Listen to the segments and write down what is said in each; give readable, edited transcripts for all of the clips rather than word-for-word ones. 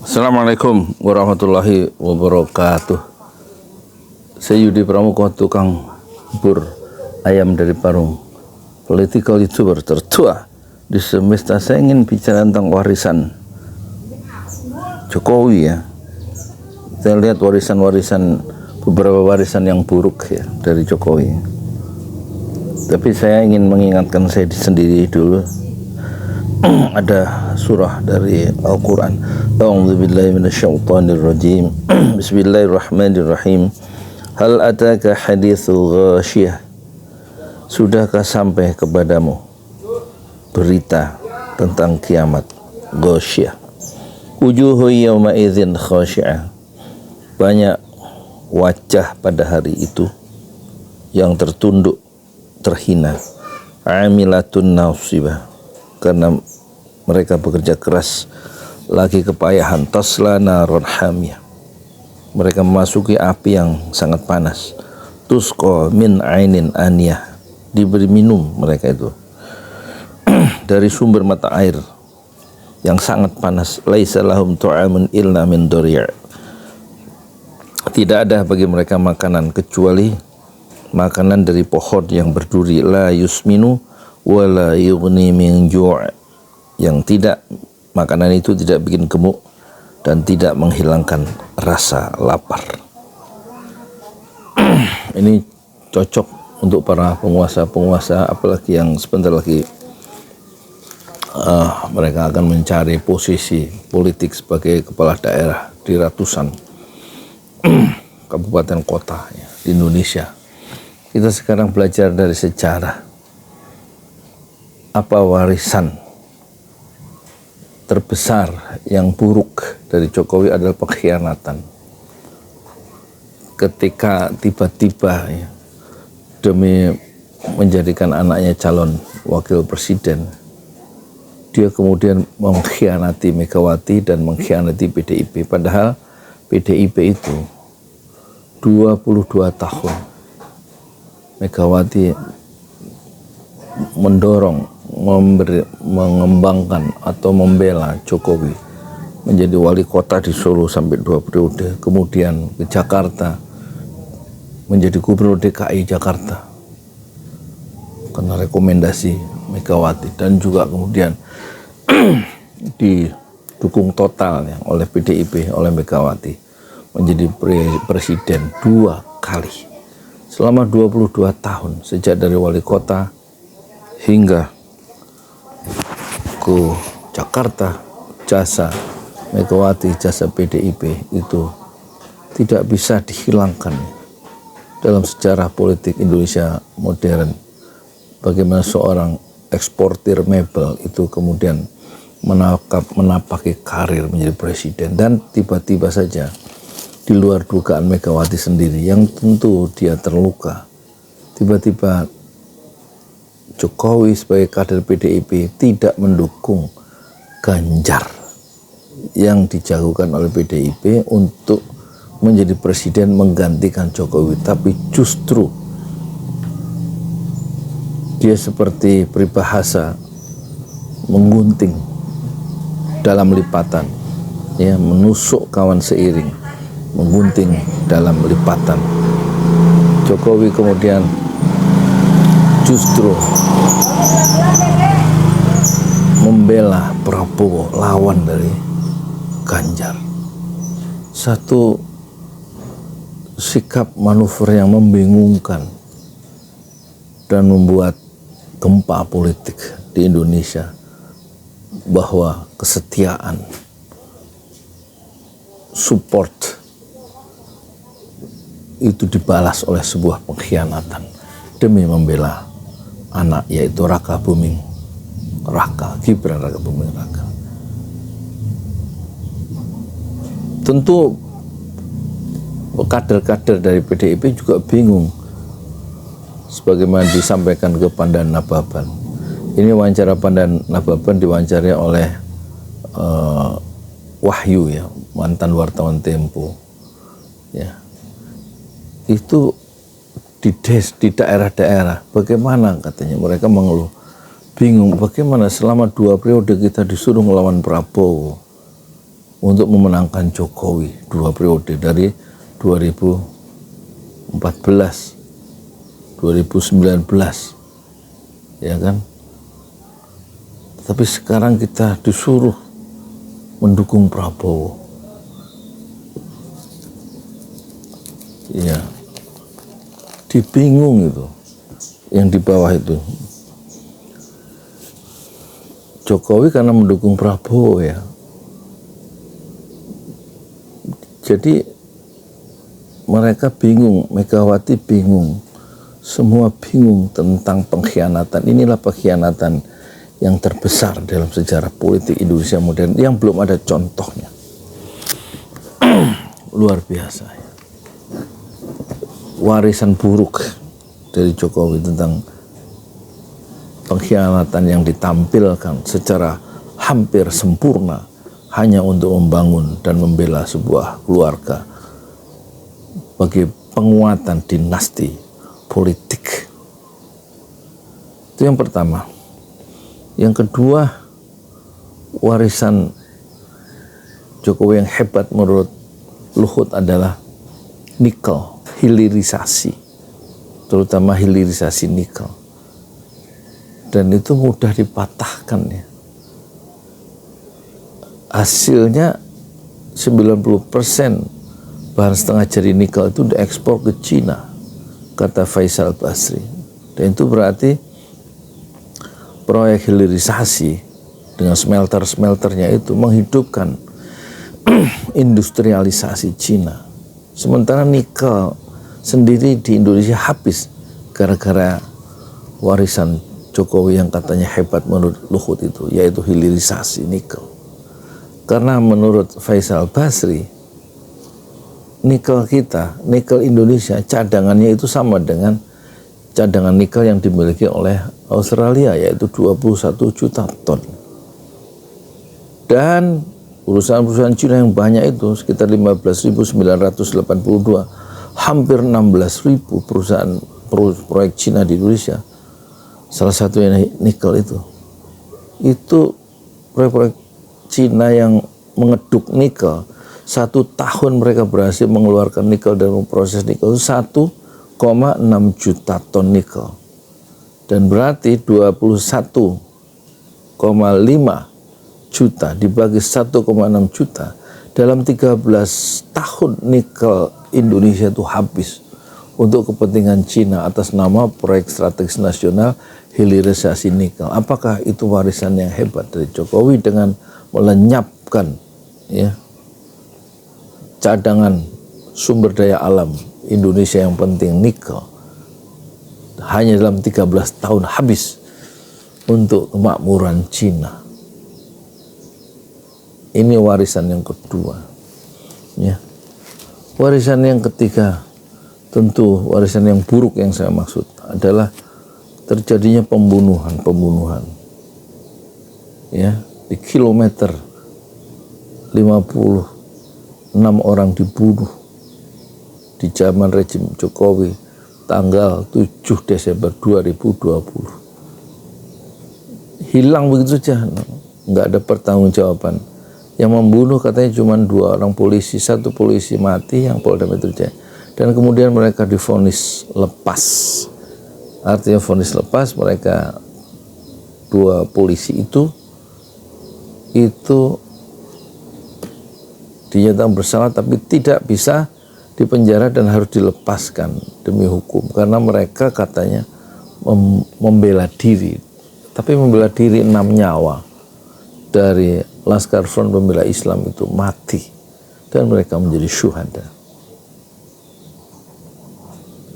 Assalamualaikum warahmatullahi wabarakatuh. Saya Yudi Pramuko, tukang bur ayam dari Parung, political youtuber tertua di semesta. Saya ingin bicara tentang warisan Jokowi ya. Saya lihat beberapa warisan yang buruk ya dari Jokowi. Tapi saya ingin mengingatkan saya sendiri dulu. Ada surah dari Al-Quran. A'udzubillahi minasyaitonirrajim. Bismillahirrahmanirrahim. Hal ataka haditsul ghasyiyah. Sudahkah sampai kepadamu berita tentang kiamat? Ghasyiyah. Wujuhu yawma idzin khasyi'ah. Banyak wajah pada hari itu yang tertunduk, terhina. Amilatun nasibah, karena mereka bekerja keras, lagi kepayahan. Tasla naron hamiyah, mereka memasuki api yang sangat panas. Tusqa min ainin aniyah, diberi minum mereka itu dari sumber mata air yang sangat panas. Laisa lahum tu'amun illa min dori', tidak ada bagi mereka makanan kecuali makanan dari pohon yang berduri. La yusminu wala yughni min ju', yang makanan itu tidak bikin gemuk dan tidak menghilangkan rasa lapar. Ini cocok untuk para penguasa, apalagi yang sebentar lagi mereka akan mencari posisi politik sebagai kepala daerah di ratusan kabupaten kota ya, di Indonesia. Kita sekarang belajar dari sejarah. Apa warisan terbesar yang buruk dari Jokowi adalah pengkhianatan. Ketika tiba-tiba ya, demi menjadikan anaknya calon wakil presiden, dia kemudian mengkhianati Megawati dan mengkhianati PDIP. Padahal PDIP itu 22 tahun Megawati mendorong, mengembangkan atau membela Jokowi menjadi wali kota di Solo sampai 2 periode, kemudian ke Jakarta menjadi gubernur DKI Jakarta karena rekomendasi Megawati, dan juga kemudian didukung total ya, oleh PDIP, oleh Megawati, menjadi presiden 2 kali selama 22 tahun, sejak dari wali kota hingga ke Jakarta. Jasa Megawati, jasa PDIP itu tidak bisa dihilangkan dalam sejarah politik Indonesia modern. Bagaimana seorang eksportir mebel itu kemudian menapaki karir menjadi presiden, dan tiba-tiba saja di luar dugaan Megawati sendiri yang tentu dia terluka, tiba-tiba Jokowi sebagai kader PDIP tidak mendukung Ganjar yang dijagokan oleh PDIP untuk menjadi presiden menggantikan Jokowi, tapi justru dia seperti peribahasa menggunting dalam lipatan ya, menusuk kawan seiring, menggunting dalam lipatan. Jokowi kemudian justru membela Prabowo, lawan dari Ganjar. Satu sikap manuver yang membingungkan dan membuat gempa politik di Indonesia, bahwa kesetiaan, support itu dibalas oleh sebuah pengkhianatan demi membela anak, yaitu Gibran Raka Buming Raka. Tentu kader-kader dari PDIP juga bingung, sebagaimana disampaikan ke Pandan Nababan. Ini wawancara Pandan Nababan diwawancarai oleh Wahyu ya, mantan wartawan Tempo ya. Itu di daerah-daerah, bagaimana katanya mereka mengeluh, bingung bagaimana selama 2 periode kita disuruh melawan Prabowo, untuk memenangkan Jokowi 2 periode dari 2014, 2019, ya kan? Tapi sekarang kita disuruh mendukung Prabowo. Ya, dibingung itu, yang di bawah itu. Jokowi karena mendukung Prabowo ya. Jadi mereka bingung, Megawati bingung, semua bingung tentang pengkhianatan. Inilah pengkhianatan yang terbesar dalam sejarah politik Indonesia modern yang belum ada contohnya. Luar biasa ya. Warisan buruk dari Jokowi tentang pengkhianatan yang ditampilkan secara hampir sempurna hanya untuk membangun dan membela sebuah keluarga bagi penguatan dinasti politik. Itu yang pertama. Yang kedua, warisan Jokowi yang hebat menurut Luhut adalah nikel, hilirisasi, terutama hilirisasi nikel. Dan itu mudah dipatahkan ya. Hasilnya 90% bahan setengah jadi nikel itu diekspor ke Cina, kata Faisal Basri. Dan itu berarti proyek hilirisasi dengan smelter-smelternya itu menghidupkan industrialisasi Cina. Sementara nikel sendiri di Indonesia habis gara-gara warisan Jokowi yang katanya hebat menurut Luhut itu, yaitu hilirisasi nikel. Karena menurut Faisal Basri, nikel kita, nikel Indonesia, cadangannya itu sama dengan cadangan nikel yang dimiliki oleh Australia, yaitu 21 juta ton. Dan perusahaan-perusahaan Cina yang banyak itu, sekitar 15.982, hampir 16.000 perusahaan proyek Cina di Indonesia. Salah satunya nikel itu proyek Cina yang mengeduk nikel. 1 tahun mereka berhasil mengeluarkan nikel dan memproses nikel 1,6 juta ton nikel. Dan berarti 21,5 juta dibagi 1,6 juta, dalam 13 tahun nikel Indonesia itu habis untuk kepentingan Cina atas nama proyek strategis nasional hilirisasi nikel. Apakah itu warisan yang hebat dari Jokowi dengan melenyapkan ya cadangan sumber daya alam Indonesia yang penting nikel hanya dalam 13 tahun habis untuk kemakmuran Cina. Ini warisan yang kedua ya. Warisan yang ketiga, tentu warisan yang buruk yang saya maksud adalah terjadinya pembunuhan ya. Di kilometer 56 orang dibunuh di zaman rejim Jokowi tanggal 7 Desember 2020. Hilang begitu saja, nggak ada pertanggungjawaban. Yang membunuh katanya cuma 2 orang polisi, 1 polisi mati yang Polda Metro Jaya, dan kemudian mereka divonis lepas. Artinya vonis lepas, mereka 2 polisi itu dinyatakan bersalah tapi tidak bisa dipenjara dan harus dilepaskan demi hukum karena mereka katanya membela diri. Tapi membela diri 6 nyawa dari Laskar Front Pembela Islam itu mati dan mereka menjadi syuhada.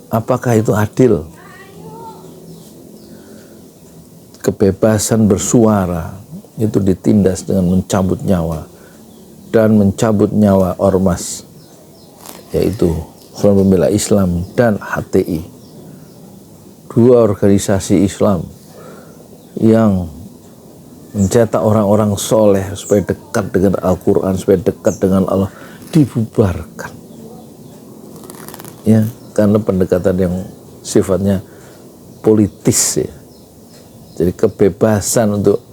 Apakah itu adil? Kebebasan bersuara itu ditindas dengan mencabut nyawa, dan mencabut nyawa ormas yaitu Front Pembela Islam dan HTI, 2 organisasi Islam yang mencetak orang-orang soleh supaya dekat dengan Al-Quran, supaya dekat dengan Allah, dibubarkan ya, karena pendekatan yang sifatnya politis ya. Jadi kebebasan untuk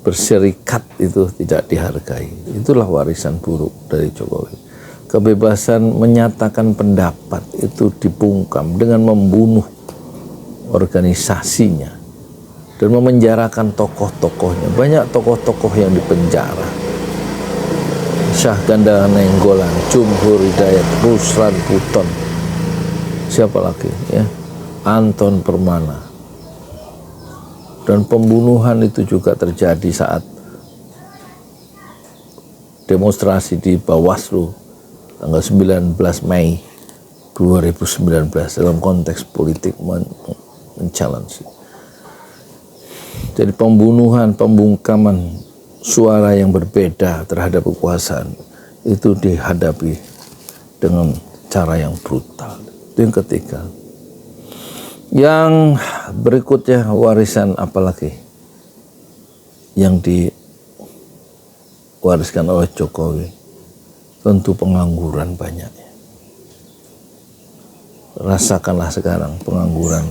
berserikat itu tidak dihargai. Itulah warisan buruk dari Jokowi. Kebebasan menyatakan pendapat itu dibungkam dengan membunuh organisasinya dan memenjarakan tokoh-tokohnya. Banyak tokoh-tokoh yang dipenjara. Syah Ganda Nainggolan, Jumhur Hidayat, Ruslan Buton, siapa lagi ya, Anton Permana. Dan pembunuhan itu juga terjadi saat demonstrasi di Bawaslu tanggal 19 Mei 2019 dalam konteks politik men-challenge. Jadi pembunuhan, pembungkaman suara yang berbeda terhadap kekuasaan itu dihadapi dengan cara yang brutal. Itu yang ketiga. Yang berikutnya, warisan apalagi yang diwariskan oleh Jokowi? Tentu pengangguran banyak. Rasakanlah sekarang pengangguran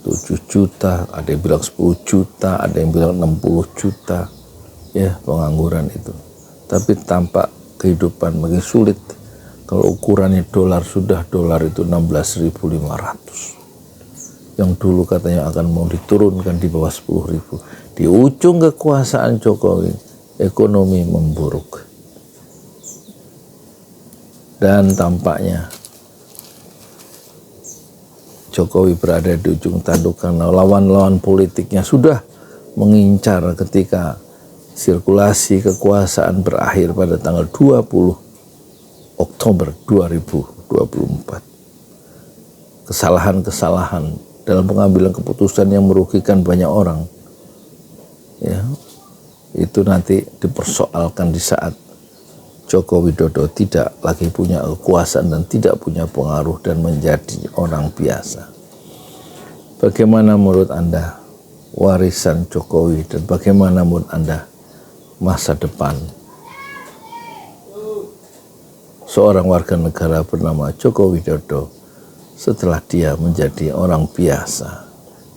7 juta, ada yang bilang 10 juta, ada yang bilang 60 juta ya pengangguran itu. Tapi tampak kehidupan makin sulit. Kalau ukurannya dolar, sudah dolar itu 16.500. Yang dulu katanya akan mau diturunkan di bawah 10.000. Di ujung kekuasaan Jokowi, ekonomi memburuk. Dan tampaknya Jokowi berada di ujung tanduk karena lawan-lawan politiknya sudah mengincar ketika sirkulasi kekuasaan berakhir pada tanggal 20 Oktober 2024. Kesalahan-kesalahan dalam pengambilan keputusan yang merugikan banyak orang, ya, itu nanti dipersoalkan di saat Joko Widodo tidak lagi punya kekuasaan dan tidak punya pengaruh dan menjadi orang biasa. Bagaimana menurut Anda warisan Jokowi dan bagaimana menurut Anda masa depan seorang warga negara bernama Joko Widodo setelah dia menjadi orang biasa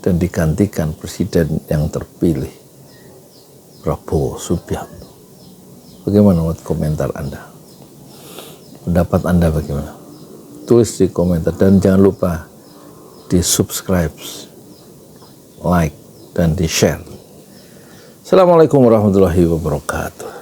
dan digantikan presiden yang terpilih Prabowo Subianto? Bagaimana menurut komentar Anda? Pendapat Anda bagaimana? Tulis di komentar dan jangan lupa di subscribe, like, dan di share. Assalamualaikum warahmatullahi wabarakatuh.